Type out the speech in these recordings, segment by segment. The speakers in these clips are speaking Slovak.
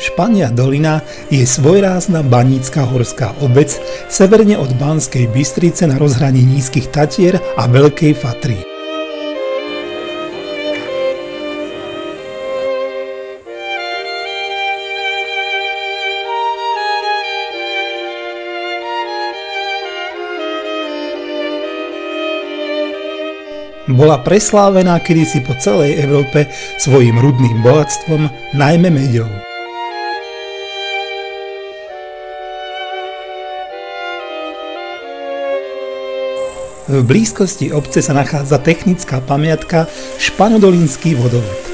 Špania dolina je svojrázna banícka horská obec severne od Banskej Bystrice na rozhraní Nízkych Tatier a Veľkej Fatry. Bola preslávená kedysi po celej Európe svojím rudným bohatstvom, najmä meďou. V blízkosti obce sa nachádza technická pamiatka Španodolínsky vodovod.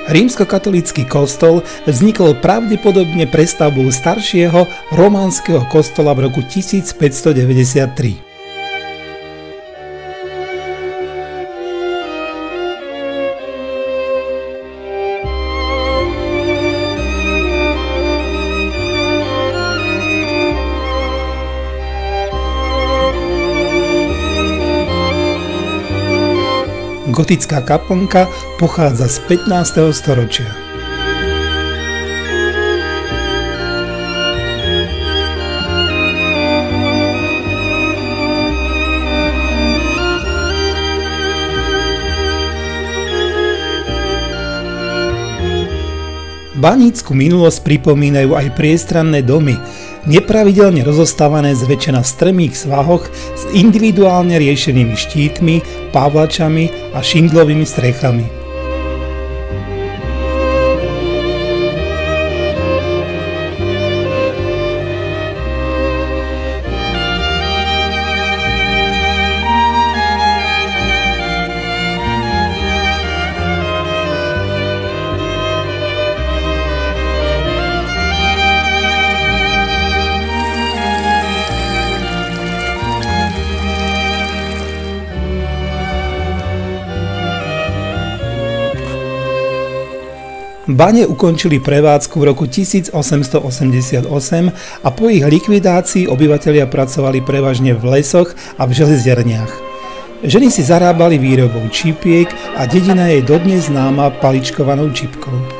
Rímskokatolícky kostol vznikol pravdepodobne prestavbou staršieho románskeho kostola v roku 1593. Gotická kaplnka pochádza z 15. storočia. Banícku minulosť pripomínajú aj priestranné domy, nepravidelne rozostávané zväčša na strmých svahoch s individuálne riešenými štítmi, pavlačami a šindlovými strechami. Bane ukončili prevádzku v roku 1888 a po ich likvidácii obyvatelia pracovali prevažne v lesoch a v železiarniach. Ženy si zarábali výrobou čípiek a dedina je dodnes známa paličkovanou čipkou.